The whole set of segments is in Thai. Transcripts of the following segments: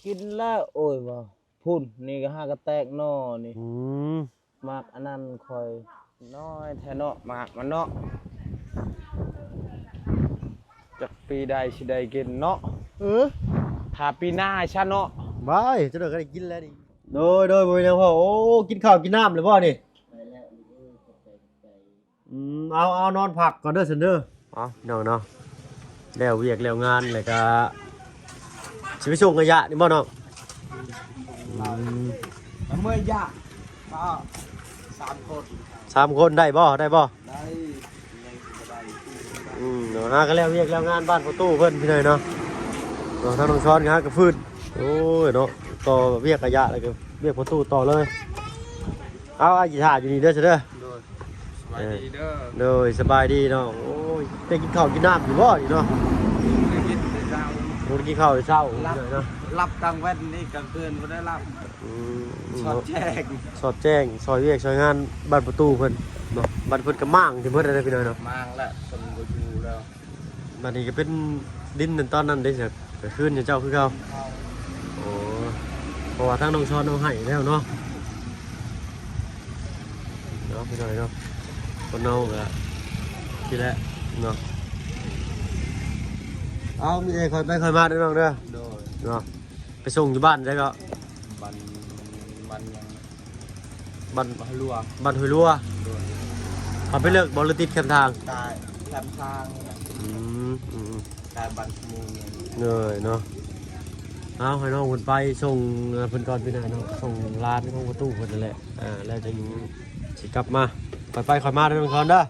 กินแล้วโอ้ยบ่พุ่นนี่ก็หากระแตกนอนี่มมากอันนั้นคอยน้อยแท้เนาะมากมันเนาะจักปีใดสิได้กินเนาะถ้าปีหน้าชะเนาะบายจะได้ก็ได้กินแล้วดิโดยบ่ยังพ่อโอ้กินข้าวกินน้ำเลยบ่นี่เอานอนพักก่อนเด้อซั่นเด้อเอาพี่น้องเนาะแล้วเวียกแล้วงานแล้วก็สิไปส่งขยะนี่บ่น้องเมื่อยากก็3 คน 3 คนได้บ่ได้เนาะหากันแล้วเวียกแล้วงานบ้านพ่อตู้เพิ่นพี่น้อยเนาะทางน้องช้อนก็หากระฟื้นโอ้ยเนาะต่อเวียกขยะแล้วก็เวียกพ่อตู้ต่อเลยเอาอาจิท่าอยู่นี่เด้อซะเด้อสบายดีเด้อ โดยสบายดีเนาะโอ้ยได้กินข้าวกินน้ำอยู่บ่นี่เนาะ ได้กินได้เช้า บ่ได้กินข้าวเช้าเนาะ รับกลางวันนี่กลางคืนบ่ได้รับสอดแจ้ง สอดแจ้งซอยเวียกซอยงานบ้านประตูเพิ่นเนาะบ้านเพิ่นก็มั่างที่เพิ่นได้พี่น้อยเนาะ มางแล้วคนบ่อยู่แล้ว บัดนี้ก็เป็นดินนั่นตอนนั้นได้เสร็จก็คืนเจ้าคือเก่าโอ้เพราะว่าทางน้องช้อนเอาให้แล้วเนาะพี่น้อยเนาะคนเอาก็ทีแรกเนาะเอามีใจคอยไปคอยมาเด้อน้องเด้อ โดย เนาะไปส่งอยู่บ้านได้ก็ บันบันยัง บ้าน บ่รัว บ้านห้วยรัว โดย เขาไปเลิกบอลติดแคมทาง ตายแคมทางนี่นะ อืม ตายบันมูลเนี่ย เหนื่อยเนาะเอาให้น้องคนไปส่งเพิ่นก่อนพี่นายเนาะส่งร้านของประตูเพิ่นนั่นแหละแล้วจะอยู่สิกลับมาไปคอยมาเด้อน้องคอนเด้อ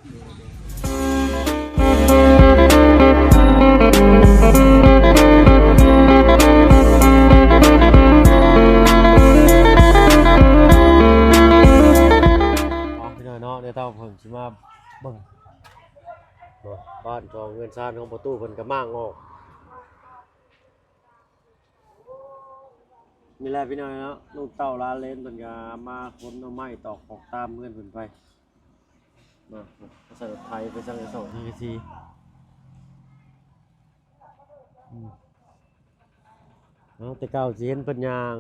พี่นายเนาะเดี๋ยวผมสิมาเบิ่งเนาะบ้านจองเงินซ่านของประตูเพิ่นก็มั่างออกมีแลพี่น้อยเนาะลูกเต่าลาเลนเพิ่นก็มาค้นเอาไม้ตอกของตามเพื่อนเพิ่นไปมาใส่รถไถไปสั่งกระสอบทีเนาะแต่เก่าสิเห็นเพิ่นย่าง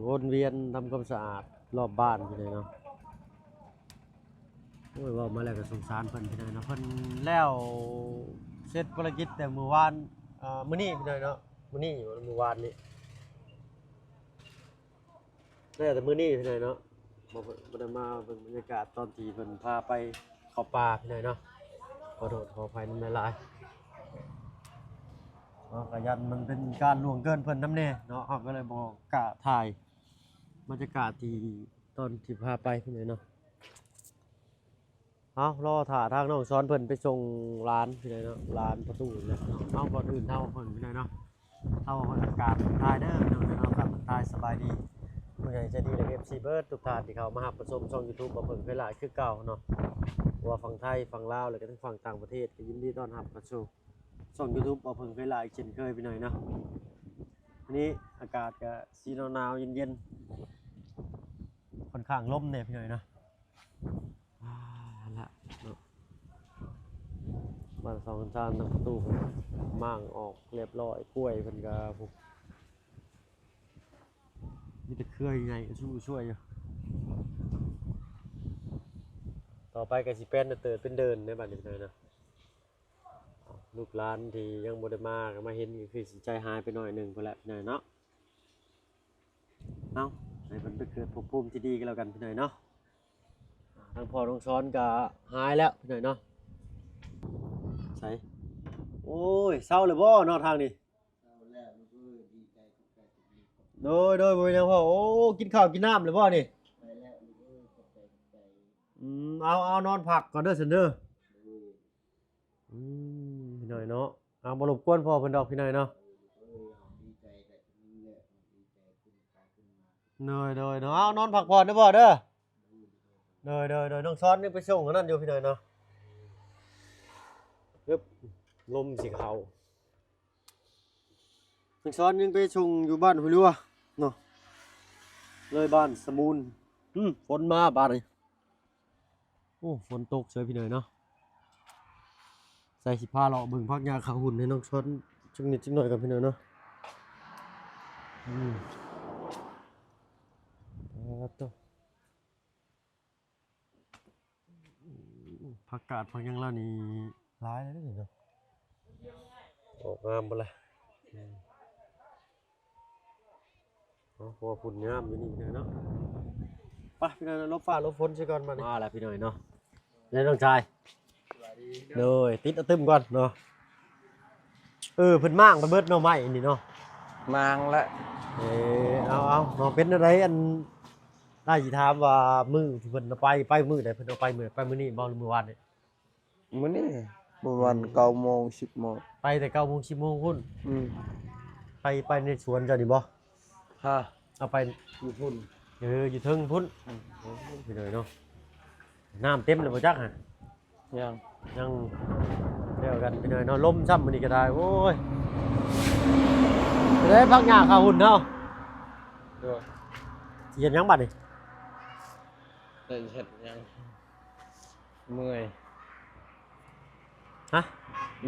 วนเวียนทำความสะอาดรอบบ้านพี่น้อยเนาะโอ้ยว่ามาแล้วก็สงสารเพิ่นพี่น้อยเนาะเพิ่นแล้วเสร็จภารกิจแต่มื้อวานมื้อนี้พี่น้อยเนาะมื้อนี้มื้อวานนี้แต่มื้อนี้พี่น้อยเนาะบ่ได้มาเบิ่งบรรยากาศตอนที่เพิ่นพาไปเข้าป่าพี่น้อยเนาะขอโทษขออภัยนำหลายๆก็ยันมันเป็นการล่วงเกินเพิ่นนำแน่เนาะเฮาก็เลยบ่กล้าถ่ายบรรยากาศที่ตอนที่พาไปพี่น้อยเนาะเอารอถ่าทางน้องซ้อนเพิ่นไปส่งร้านพี่น้อยเนาะร้านประตูแล้วเอาก่อนอื่นเฮาเพิ่นพี่น้อยเนาะเฮาอากาศถ่ายเด้อพี่น้อยเนาะครับถ่ายสบายดีผู้ใหญ่ใจดีและ FC เบิร์ดทุกท่านที่เข้ามารับชมช่อง YouTube บ่เพิ่งเคยหลายคือเก่าเนาะว่าฝั่งไทยฝั่งลาวแล้วก็ทั้งฝั่งต่างประเทศก็ยินดีต้อนรับเข้าสู่ช่อง YouTube บ่เพิ่งเคยหลายเช่นเคยพี่น้อยเนาะวันนี้อากาศก็สีหนาวๆเย็นๆค่อนข้างลมเนี่ยพี่น้อยเนาะละเนาะบ้านสองชั้นทางประตูเพิ่นม่างออกเรียบร้อยกล้วยเพิ่นก็พุกมีแต่เครือใหญ่ช่วยอยู่ต่อไปก็สิเป็นเติร์ดเป็นเดินในบ้านนี้เลยนะลูกหลานที่ยังบ่ได้มาก็มาเห็นก็คือสิใจหายไปหน่อยหนึงพุ่นแหละพี่น้อยเนาะเอาให้มันไปเกิดภพภูมิที่ดีกันแล้วกันพี่น้อยเนาะทางพ่อทางซ้อนก็หายแล้วพี่น้อยเนาะใส่โอ้ยเศร้าเลยบ่เนาะทางนี้โดยบ่เป็นหยังพ่อโอ้กินข้าวกินน้ำเลยบ่นี่เอานอนพักก่อนเด้อซั่นเด้อพี่น้อยเนาะเอาบ่รบกวนพ่อเพิ่นดอกพี่น้อยเนาะโดยเนาะเอานอนพักผ่อนเด้อบ่เด้อโดยน้องซ้อนนี่ไปส่งอันนั้นอยู่พี่น้อยเนาะปึ๊บลมสิเข้าน้องซ้อนยังไปส่งอยู่บ้านห้วยรัวเนาะเลยบ้านสมูลฝนมาบาดนี้โอ้ฝนตกเฉยพี่น้อยเนาะใส่สิผ้าเลาะเบิ่งพักยาขาหุ่นให้น้องซ้อนจังนิดจังหน่อยกับพี่น้อยเนาะ ตัวผักกาดผักยังเรานี่ร้ายแล้วนี่เนาะออกงามไปเลยพอฝุ่นงามอยู่นี่เนาะไปพี่น้อยลบฟ้าลบฝนใช่ก่อนมาแล้วพี่น้อยเนาะนี่น้องชายโดยติดเอาตึมก่อนเนาะเพิ่นมากไปเบิดเนาะไม้นี่เนาะ มางละ เอาเนาะเป็นอะไรอันน่าสิถามว่ามื้อที่เพิ่นเอาไปมื้อใดเพิ่นเอาไปมื้อนี้บ่หรือมื้อวานนี่ มื้อนี้ประมาณ9 โมง 10 โมง ไปแต่9 โมง 10 โมงพุ่น ไปในสวนเจ้านี่บ่ ฮะ เอาไป อยู่พุ่น อยู่เทิงพุ่นไปเลยเนาะน้ำเต็มเลยบ่จักฮะ ยังเดียวกันไปเลยเนาะลมซ้ำมื้อนี้ก็ได้โอ้ยไปได้พักหญ้าข้าวหุ่นเนาะ ด้วย สิเฮ็ดหยังบัดนี่ ได้เฮ็ดยังเมื่อย ฮะ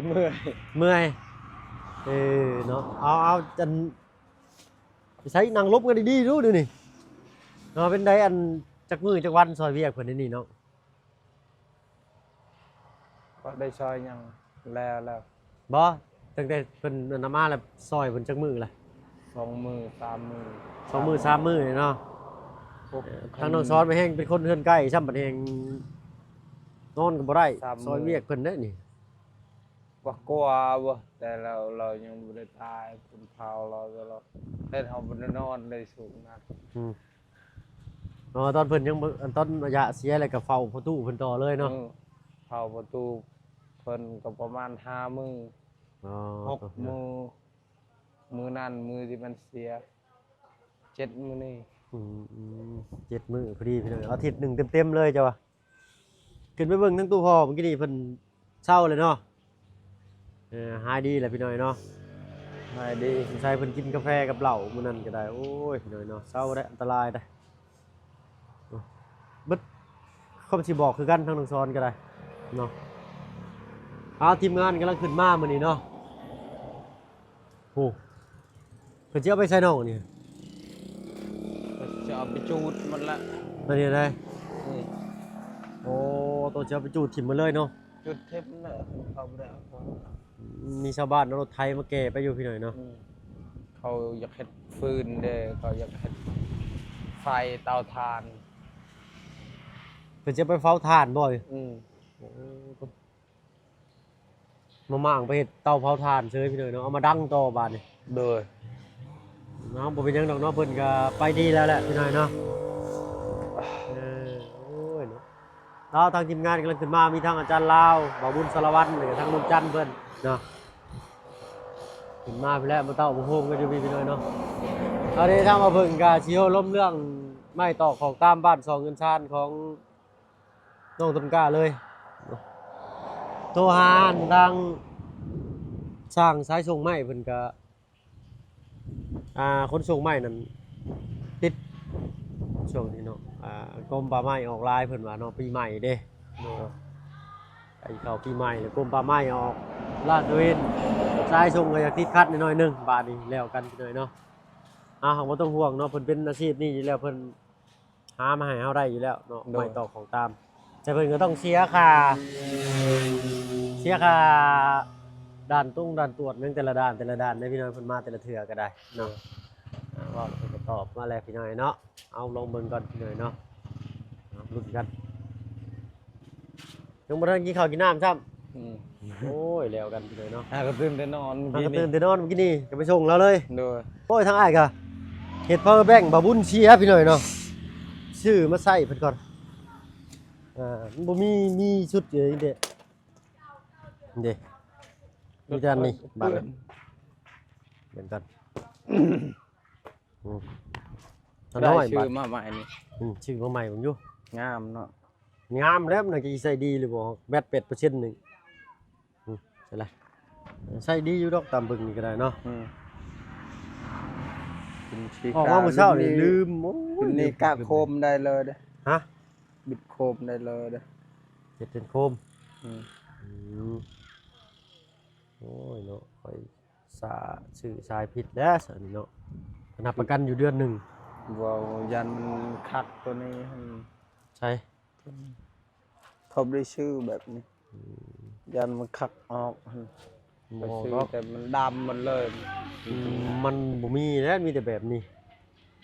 เมื่อย เมื่อยเนาะเอาจันไปใช้นั่งลบกันดีๆดูดินี่เนาะเป็นไดอันจักมื้อจักวันซอยเวียกเพิ่นนี่เนาะ ก็ได้ซอยยังแล้ว บ่ตั้งแต่เพิ่นนำมาแล้วซอยเพิ่นจักมื้อล่ะ 2 มื้อ 3 มื้อ 2 มื้อ3 มื้อเนาะทางน้องซ้อนไปแฮงเป็นคนเฮือนใกล้ซ้ำบัดแฮงนอนก็บ่ได้ซอยเวียกเพิ่นเด้อนี่ ว่ากลัวบ่แต่เรายังบ่ได้ตายเพิ่นเผาเราเฮ็ดเฮาบ่ได้นอนได้สูงนัก ตอนเพิ่นยังตอนระยะเสียอะไรก็เฝ้าประตูเพิ่นต่อเลยเนาะ เผาประตูเพิ่นก็ประมาณ5 มื้อ 6 มื้อมื้อนั้นมื้อที่มันเสีย7 มื้อนี้ 7 มื้อพอดีพี่น้องอาทิตย์หนึงเต็มๆเลยจ้ะวะขึ้นไปเบิ่งทั้งตู้พ่อเมื่อกี้นี่เพิ่นเศร้าเลยเนาะหายดีแหละพี่น้อยเนาะ หายดี ใส่เพิ่นกินกาแฟกับเหล้ามื้อนั้นก็ได้โอ้ยพี่น้อยเนาะเศร้าได้อันตรายได้เบิดเขาสิบอกคือกันทั้งน้องซ้อนก็ได้เนาะทีมงานกำลังขึ้นมามื้อนี้เนาะโอ้เพิ่นสิเอาไปใส่น้องนี่ จะเอาไปจูดมันละ มานี่ได้ นี่ โอ้ตัวจะเอาไปจูดถิ่มมาเลยเนาะ จุดเทปน่ะเขาบ่ได้เอาของ มีชาวบ้านเอารถไทยมาแก่ไปอยู่พี่หน่อยเนาะ เขาอยากเฮ็ดฟืนเด้เขาอยากเฮ็ดไฟเตาถ่าน เพิ่นจะไปเฝ้าถ่านบ่อย มาม่างไปเฮ็ดเตาเผาถ่านเฉยพี่หน่อยเนาะเอามาดังต่อบาดนี่ โดย เนาะบ่เป็นหยังดอกเนาะเพิ่นก็ไปดีแล้วแหละพี่หน่อยเนาะโอ้ยเนาะเราทางทีมงานกำลังขึ้นมามีทั้งอาจารย์ลาวบ่าวบุญสารวัตรแล้วก็ทั้งลุงจันทร์เพิ่นเนาะขึ้นมาไปแล้วมาเต้าบ่โฮมกันอยู่พี่หน่อยเนาะตอนนี้ทางมาเพิ่นก็สิโหล้มเรื่องไม้ตอกของตามบ้าน2เงินชานของน้องต้นกล้าเลยโทรหาดังสร้างสายส่งไม้เพิ่นก็คนส่งไม้นั่นติดช่วงนี้เนาะกรมป่าไม้ออกลายเพิ่นว่าเนาะปีใหม่เด้ไอ้เข้าปีใหม่แล้วกรมป่าไม้ออกลาดตระเวนสายส่งก็อยากติดขัดหน่อยๆนึงบาดนี้แล้วกันหน่อยเนาะบ่ต้องห่วงเนาะเพิ่นเป็นอาชีพนี้อยู่แล้วเพิ่นหามาให้เฮาได้อยู่แล้วเนาะไม้ตอกของตามแต่เพิ่นก็ต้องเสียค่าด่านตุ้งด่านตรวจเรื่องแต่ละด่านได้พี่น้อยเพิ่นมาแต่ละเทื่อก็ได้เนาะว่าเพิ่นก็ตอบมาแล้วพี่น้อยเนาะเอาลองเบิ่งก่อนพี่น้อยเนาะลุ้นกันยังบ่ทันกินข้าวกินน้ำซ้ำโอ้ยแล้วกันพี่น้อยเนาะก็ตื่นแต่นอน ก็ตื่นแต่นอนเมื่อกี้นี่ก็ไปส่งเราเลย โดย โอ้ยทางอ้ายก็เฮ็ด power bank บ่บุญเชียพี่น้อยเนาะชื่อมาใส่เพิ่นก่อนมันบ่มีชุดอยู่นี่เด้มีแต่อันนี้บาดเหมือนกันน้อยชื่อมาใหม่นี่ ชื่อมาใหม่ผมอยู่ งามเนาะ งามแล้วมันจะใส่ดีหรือบ่แบต8%นึงใช่ล่ะใส่ดีอยู่ดอกตามเบิ่งนี่ก็ได้เนาะออกมาเมื่อเช้านี่ลืมโอ้ยนี่กะโคมได้เลยเด้อ ฮะ บิดโคมได้เลยเด้อ เฮ็ดเป็นโคมโอ้ยเนาะไปชื่อชายผิดแล้วซั่นเนาะ นับประกันอยู่เดือนหนึ่ง ว้าวยันมันคักตัวนี้หั่น ใช่ เขาไม่ได้ชื่อแบบนี้ยันมันคักออกหั่น หม ไป อ ซื้อ ก็ แต่มันดำหมันเลย มันบ่มีแล้วมีแต่แบบนี้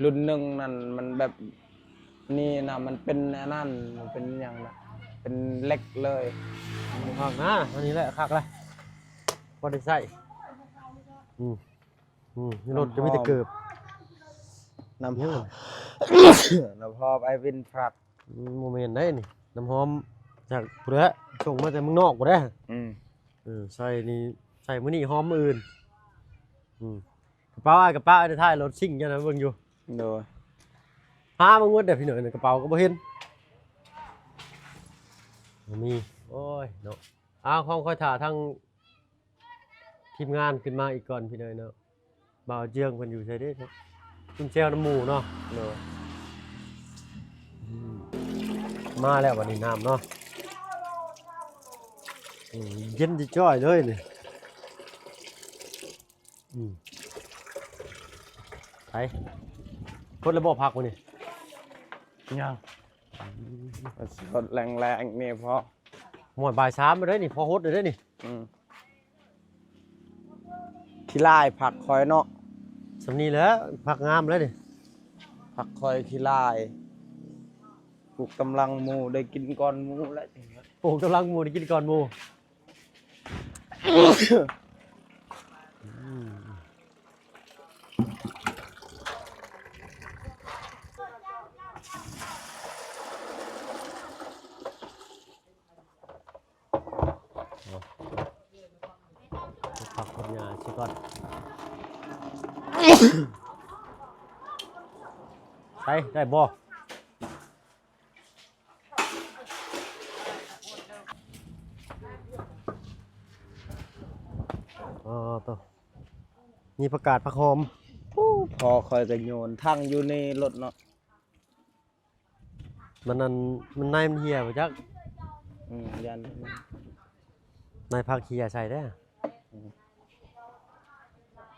รุ่นหนึ่งนั่นมันแบบนี่นะมันเป็นอันนั่นมันเป็นอย่างนะเป็นเล็กเลย คักนะอันนี้แหละคักเลยพอได้ใส่นี่รถจะมีแต่เกือบ น้ำหอม น้ำหอมไอวินฟรัด โมเมนต์ได้นี่น้ำหอมจากผู้ใดส่งมาแต่เมืองนอกบ่ได้ใส่นี่ใส่มื้อนี้หอมมื้ออื่นกระเป๋ากระเป๋าในท้ายรถซิ่งจังนะเบิ่งอยู่ โดย หามาหมดเด้อพี่น้อยในกระเป๋าก็บ่เห็นบ่มีโอ้ยเนาะของค่อยถ่าทางทีมงานขึ้นมาอีกก่อนพี่น้อยเนาะบ่าวเจียงเพิ่นอยู่ไสเด้เนาะจุ่มแซวน้ำหมูเนาะ โดย มาแล้ววันนี้น้ำเนาะเย็นจะจ้อยเลยนี่ไปคนระบบพักวันนี้ ยังสดแรงๆนี่พอ หมดบ่าย3มาได้นี่พอฮดเลยได้นี่ ขี้ลายผักคอยเนาะ สำนีแล้วพักงามแล้วนี่ ผักคอยขี้ลายปลูกกำลังหมูได้กินก่อนหมูแล้ว ปลูกกำลังหมูได้กินก่อนหมูผักคนงานชิก่อนไปได้บ่ตัวมีประกาศผักหอม พอคอยกันโยนทั้งอยู่ในรถเนาะ มันนั่นมันในมันเหี่ยไปจัก ยัน ในผักเหี่ยใส่ได้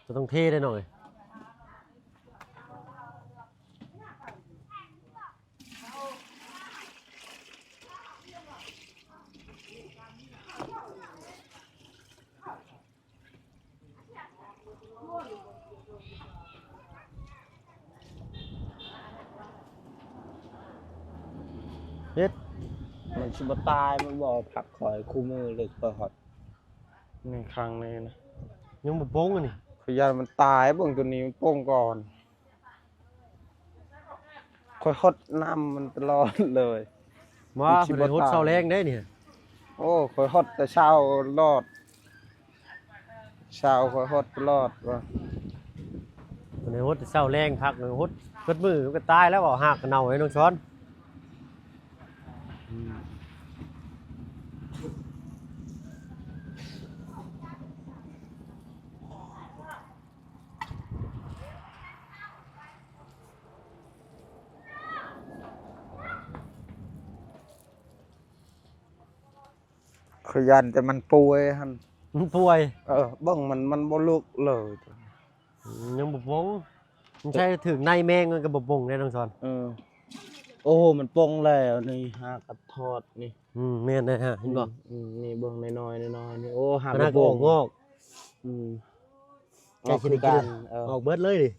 จะต้องเทได้หน่อยเฮ็ด มันชิบตายมันบอกผักคอยคู่มือเลยคอยหอดในครั้งนี้นะ ยังบ่โป้งอันนี่ ขยันมันตายเบิ่งตัวนี้มันโป้งก่อนคอยหดน้ำมันตลอดเลย ว่าเพิ่นได้ฮดเช้าแรงได้เนี่ย โอ้คอยหดแต่เช้ารอดเช้าคอยหดตลอดว่ะ เพิ่นได้ฮดเช้าแรงพักฮดเบิดมือมันก็ตายแล้วบ่หักกันเน่าไอ้น้องช้อนขยันแต่มันป่วยฮัน มันป่วย เบิ่งมันบ่ลุกเลย ยังบ่โป้งมันใช่ถึงในแมงมันก็บ่โป้งแน่น้องช้อน โอ้โหมันโป่งแล้วนี่หากระทอดนี่ แม่นได้ฮะเห็นบ่ นี่เบิ่งน้อยๆน้อยๆนี่โอ้หาก มัน ระ ก็ โป่ อง อกงอก ออกคือกัน ออกเบิดเลยดิ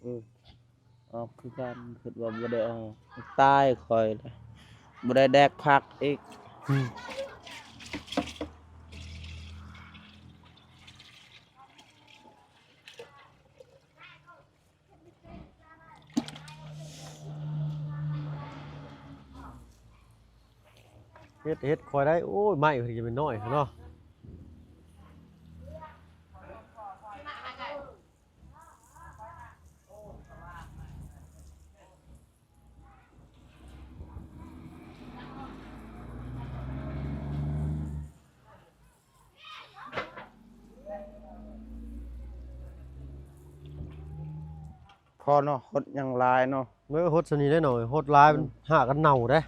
ออกคือกันคิดว่าบ่ได้ออกตายคอยเลยบ่ได้แดกผักอีกเฮ็ดคอยได้โอ้ยไม้เพิ่นจะเป็นน้อยเนาะพอเนาะหดยังลายเนาะ เมื่อฮดสนี้ได้หน่อยฮดลายมันหากันเน่าเด้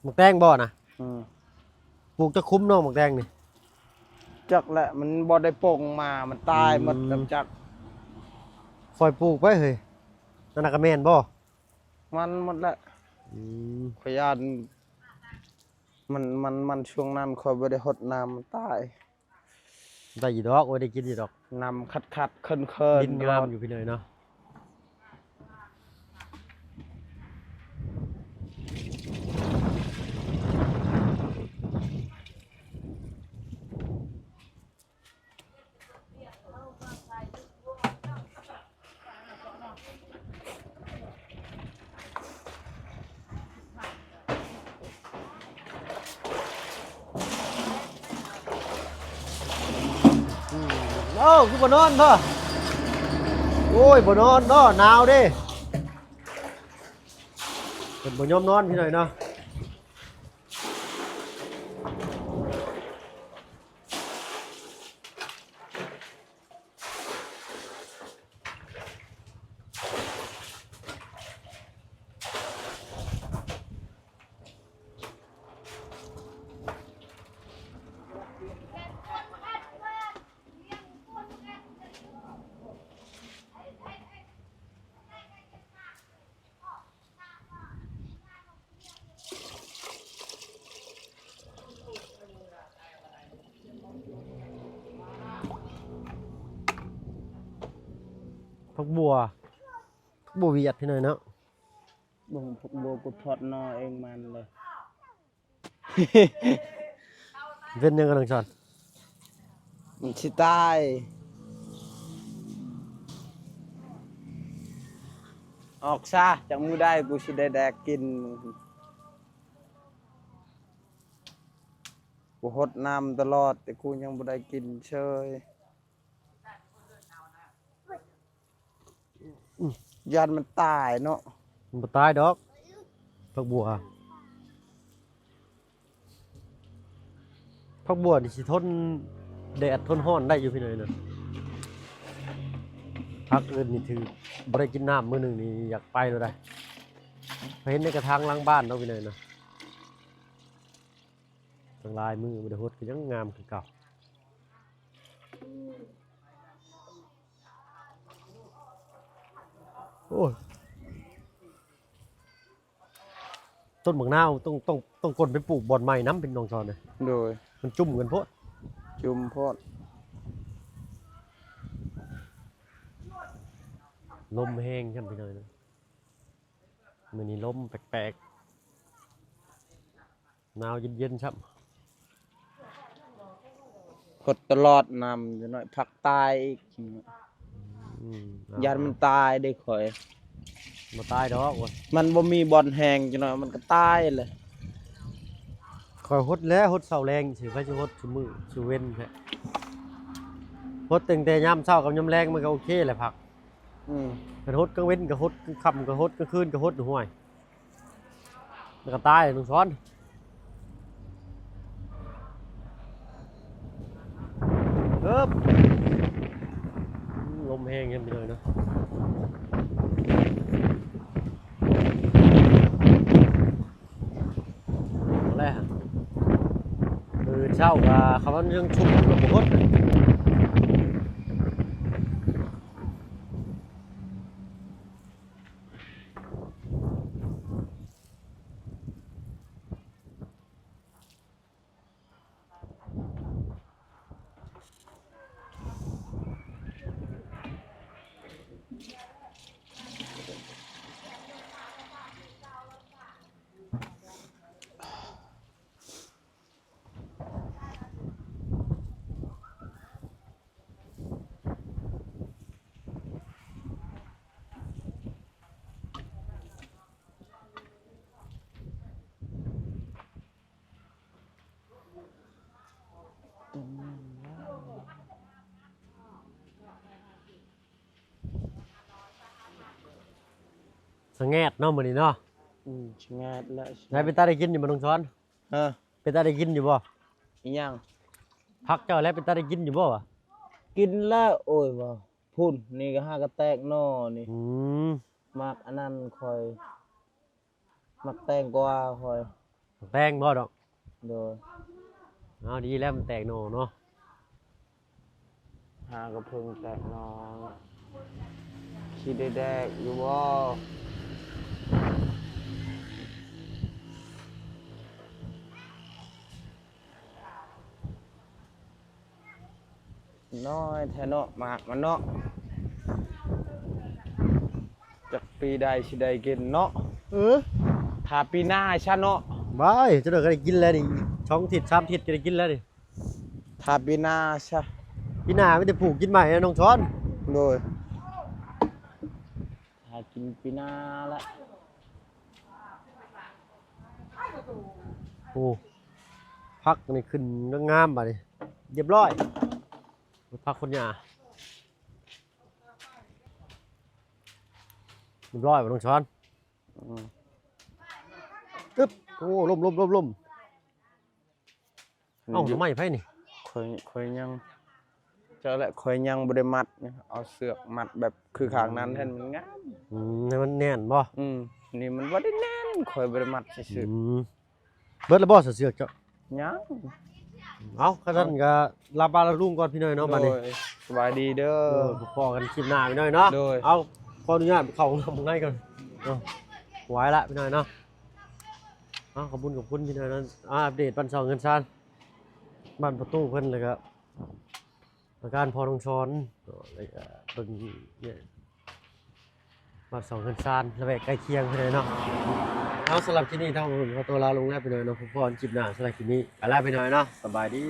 หมักแตงบ่น่ะปลูกจะคุ้มเนาะหมักแตงนี่ จักแหละมันบ่ได้โป่งมามันตายหมดกับจัก คอยปลูกไปเฮ้ยนั่นน่ะก็แม่นบ่ มันหมดละ อืม ขอยานมันช่วงนั้นคอยบ่ได้หดน้ำมันตาย ได้อยู่ดอกโอ้ยได้กินอยู่ดอก น้ำคัดๆเคินๆ ดินงามอยู่พี่เลยเนาะโอ้คือบ่นอนพ่อโอ้ยบ่นอนเนาะหนาวเด้เป็นบ่ยอมนอนพี่หน่อยเนาะผักบัวเวียดพี่หน่อยเนาะ บ่งพวกโบกูทอดนอเองมันเลย เป็นยังไงน้องชอน มันสิตายออกซะจังมือได้กูสิได้แดกกินกูหดน้ำตลอดแต่กูยังบ่ได้กินเชยยันมันตายเนาะ มันบ่ตายดอกผักบัวนี่สิทนแดดทนร้อนได้อยู่พี่หน่อยเนาะพักอื่นนี่ถือบ่ได้กินน้ำมื้อหนึงนี่อยากไปเลยได้ไปเห็นในกระถางหลังบ้านเนาะพี่หน่อยเนาะทั้งลายมือบ่ได้ฮดก็ยังงามคือเก่าโอ้ยต้นบักนาวต้องกดไปปลูกบ่อนใหม่น้ำเป็นน้องชอนเลย โดย มันจุ่มกันโพด จุมโพด ลมแห้งขึ้นไปเลยนะมื้อนี้ลมแปลกๆหนาวเย็นๆครับ หดตลอดน้ำจะหน่อยพักตายอีก ยันมันตายได้ข่อย มาตายดอกโอ้ย มันบ่มีบอลแหงจะหน่อยมันก็ตายเลย คอยฮดแล้วฮดเสาแรงสิไปสิฮดซุมื้อซุเว้นแท้ฮดตั้งแต่ยามเช้ากับยามแรงมันก็โอเคแหละผัก เป็นฮดกลางเว้นกับฮดกลางค่ำกับฮดกลางคืนกับฮดห่วยมันก็ตายลุงซ้อนลมแห้งกันไปเลยเนาะเอาแรกคือเช่ากับคำว่าเรื่องชุบกับฮดสงแงดเนาะมื้อนี้เนาะ ชะงัดแล้ว ได้เป็นตาได้กินอยู่บ่ลุงซ้อน ฮะ เป็นตาได้กินอยู่บ่ อีหยัง พักเจ้าแล้วเป็นตาได้กินอยู่บ่วะ กินแล้วโอ้ยบ่พุ่นนี่ก็หากระแตกนอนี่ มักอันนั้นคอย มักแตงกวาคอย แป้งบ่ดอก โดย เอาดีแล้วมันแตกโหนเนาะ หากระเพิ่งแตกนอ สิได้แดกอยู่บ่น้อยแท้เนาะหมากมันเนาะจักปีใดสิได้กินเนาะถ้าปีหน้าชะเนาะ บายจะได้กินแล้วนี่ช่องทิศ3ทิศจะได้กินแล้วนี่ ถ้าปีหน้าชะ พี่นาไม่ได้ปลูกกินใหม่นะน้องช้อน โดยถ้ากินปีหน้าละ โอ้พักนี่ขึ้นงามบ่นี่เรียบร้อยพักคนหยาเรียบร้อยบ่น้องช้อนตึ๊บโอ้ล่มเอ้าทำไมไผนี่ คอยยังเจอแล้วคอยยังบ่ได้มัดเนี่ยเอาเสือกมัดแบบคือข้างนั้นแทนมันงาม ให้มันแน่นบ่ นี่มันบ่ได้แน่นคอยบ่ได้มัดซื่อ เบิดแล้วบ่เสือกเจ้า ๆยัง เอ้าคันนั้นก็ลาบาลาลุงก่อนพี่น้อยเนาะบัดนี้ โดยสบายดีเด้อ พอกันคลิปหน้าพี่น้อยเนาะ โดย เอาขออนุญาตเข้าห้องน้ำข้างในก่อนไว้ละพี่น้อยเนาะขอบคุณพี่น้อยนะอัปเดตปันสองเงินซานบ้านประตูเพิ่นเลยครับอาการพอตรงช้อนเลยเบิ่งเนี่ยบ้านสองเงินซานระแวกใกล้เคียงพี่น้อยเนาะเอาสำหรับที่นี่เท่ากับตัวลาลงแล้วพี่น้อยเนาะผมพรคลิปหน้าสำหรับคลิปนี้ไปแล้วพี่น้อยเนาะสบายดี